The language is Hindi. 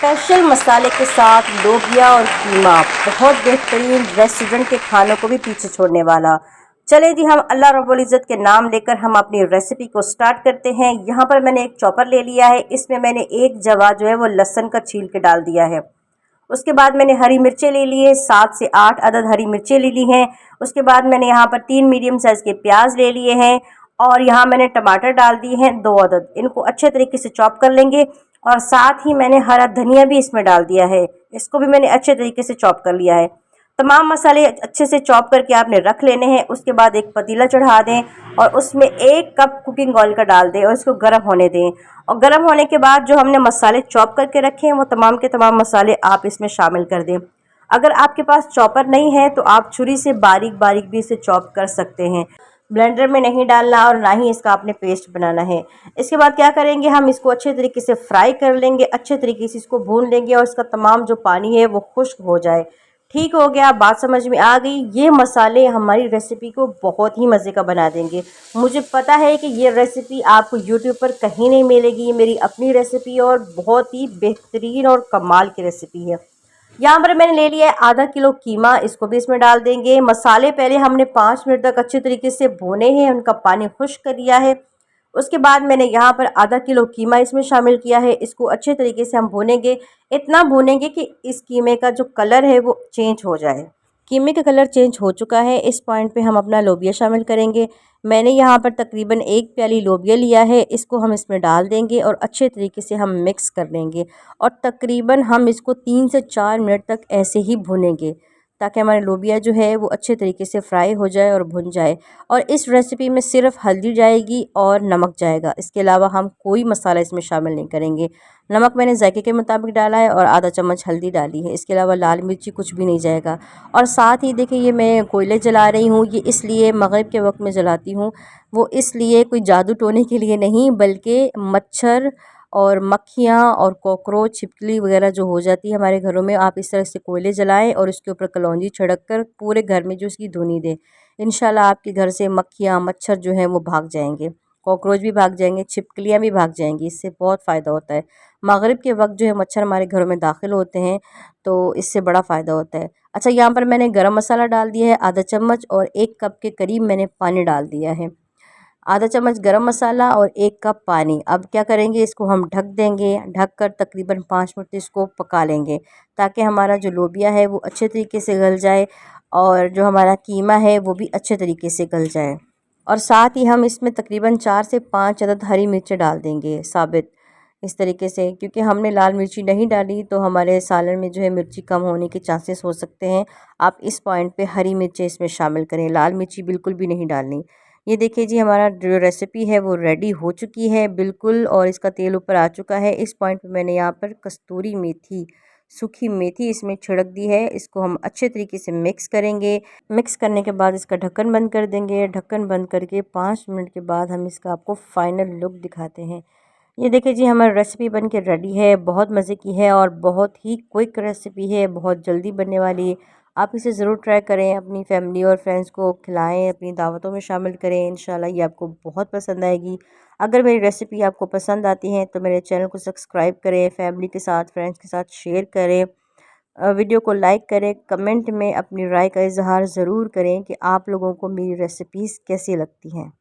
स्पेशल मसाले के साथ लोबिया और कीमा, बहुत बेहतरीन, रेस्टोरेंट के खानों को भी पीछे छोड़ने वाला। चले जी, हम अल्लाह रब्बुल इज़्ज़त के नाम लेकर हम अपनी रेसिपी को स्टार्ट करते हैं। यहाँ पर मैंने एक चॉपर ले लिया है, इसमें मैंने एक जवा जो है वो लहसुन का छील के डाल दिया है। उसके बाद मैंने हरी मिर्चें ले ली है, 7 से 8 अदद हरी मिर्चें ले ली हैं। उसके बाद मैंने यहाँ पर 3 मीडियम साइज़ के प्याज ले लिए हैं और यहाँ मैंने टमाटर डाल दिए हैं 2 अदद। इनको अच्छे तरीके से चॉप कर लेंगे और साथ ही मैंने हरा धनिया भी इसमें डाल दिया है, इसको भी मैंने अच्छे तरीके से चॉप कर लिया है। तमाम मसाले अच्छे से चॉप करके आपने रख लेने हैं। उसके बाद एक पतीला चढ़ा दें और उसमें 1 कप कुकिंग ऑयल का डाल दें और इसको गर्म होने दें। और गर्म होने के बाद जो हमने मसाले चॉप करके रखे हैं वो तमाम के तमाम मसाले आप इसमें शामिल कर दें। अगर आपके पास चॉपर नहीं है तो आप छुरी से बारीक बारीक भी इसे चॉप कर सकते हैं। ब्लेंडर में नहीं डालना और ना ही इसका आपने पेस्ट बनाना है। इसके बाद क्या करेंगे, हम इसको अच्छे तरीके से फ्राई कर लेंगे, अच्छे तरीके से इसको भून लेंगे और इसका तमाम जो पानी है वो खुश्क हो जाए। ठीक हो गया, बात समझ में आ गई। ये मसाले हमारी रेसिपी को बहुत ही मज़े का बना देंगे। मुझे पता है कि ये रेसिपी आपको यूट्यूब पर कहीं नहीं मिलेगी, ये मेरी अपनी रेसिपी और बहुत ही बेहतरीन और कमाल की रेसिपी है। यहाँ पर मैंने ले लिया है आधा किलो कीमा, इसको भी इसमें डाल देंगे। मसाले पहले हमने 5 मिनट तक अच्छे तरीके से भुने हैं, उनका पानी खुश्क कर दिया है। उसके बाद मैंने यहाँ पर आधा किलो कीमा इसमें शामिल किया है, इसको अच्छे तरीके से हम भूनेंगे। इतना भूनेंगे कि इस कीमे का जो कलर है वो चेंज हो जाए। कीमे का कलर चेंज हो चुका है, इस पॉइंट पे हम अपना लोबिया शामिल करेंगे। मैंने यहाँ पर तकरीबन 1 प्याली लोबिया लिया है, इसको हम इसमें डाल देंगे और अच्छे तरीके से हम मिक्स कर लेंगे और तकरीबन हम इसको 3 से 4 मिनट तक ऐसे ही भुनेंगे ताकि हमारे लोबिया जो है वो अच्छे तरीके से फ्राई हो जाए और भुन जाए। और इस रेसिपी में सिर्फ हल्दी जाएगी और नमक जाएगा, इसके अलावा हम कोई मसाला इसमें शामिल नहीं करेंगे। नमक मैंने जायके के मुताबिक डाला है और आधा चम्मच हल्दी डाली है, इसके अलावा लाल मिर्ची कुछ भी नहीं जाएगा। और साथ ही देखिए, ये मैं कोयले जला रही हूँ, ये इसलिए मगरिब के वक्त में जलाती हूँ, वो इसलिए कोई जादू टोने के लिए नहीं, बल्कि मच्छर और मक्खियाँ और कॉकरोच छिपकली वगैरह जो हो जाती है हमारे घरों में, आप इस तरह से कोयले जलाएं और उसके ऊपर कलौंजी छिड़क कर पूरे घर में जो उसकी धुनी दें। इंशाल्लाह आपके घर से मक्खियाँ मच्छर जो हैं वो भाग जाएंगे, कॉकरोच भी भाग जाएंगे, छिपकलियाँ भी भाग जाएंगी। इससे बहुत फ़ायदा होता है। मगरिब के वक्त जो है मच्छर हमारे घरों में दाखिल होते हैं तो इससे बड़ा फ़ायदा होता है। अच्छा, यहाँ पर मैंने गरम मसाला डाल दिया है आधा चम्मच और 1 कप के करीब मैंने पानी डाल दिया है। आधा चम्मच गरम मसाला और 1 कप पानी। अब क्या करेंगे, इसको हम ढक देंगे, ढक कर तकरीबन 5 मिनट इसको पका लेंगे ताकि हमारा जो लोबिया है वो अच्छे तरीके से गल जाए और जो हमारा कीमा है वो भी अच्छे तरीके से गल जाए। और साथ ही हम इसमें तकरीबन 4 से 5 अदद हरी मिर्चें डाल देंगे साबित, इस तरीके से, क्योंकि हमने लाल मिर्ची नहीं डाली तो हमारे सालन में जो है मिर्ची कम होने के चांसेस हो सकते हैं। आप इस पॉइंट पे हरी मिर्चें इसमें शामिल करें, लाल मिर्ची बिल्कुल भी नहीं डालनी। ये देखिए जी, हमारा जो रेसिपी है वो रेडी हो चुकी है बिल्कुल और इसका तेल ऊपर आ चुका है। इस पॉइंट पे मैंने यहाँ पर कस्तूरी मेथी, सूखी मेथी इसमें छिड़क दी है। इसको हम अच्छे तरीके से मिक्स करेंगे। मिक्स करने के बाद इसका ढक्कन बंद कर देंगे। ढक्कन बंद करके 5 मिनट के बाद हम इसका आपको फ़ाइनल लुक दिखाते हैं। ये देखिए जी, हमारी रेसिपी बन के रेडी है। बहुत मज़े की है और बहुत ही क्विक रेसिपी है, बहुत जल्दी बनने वाली है। आप इसे ज़रूर ट्राई करें, अपनी फैमिली और फ्रेंड्स को खिलाएं, अपनी दावतों में शामिल करें। इंशाल्लाह ये आपको बहुत पसंद आएगी। अगर मेरी रेसिपी आपको पसंद आती है तो मेरे चैनल को सब्सक्राइब करें, फैमिली के साथ, फ्रेंड्स के साथ शेयर करें, वीडियो को लाइक करें, कमेंट में अपनी राय का इजहार ज़रूर करें कि आप लोगों को मेरी रेसिपीज़ कैसी लगती हैं।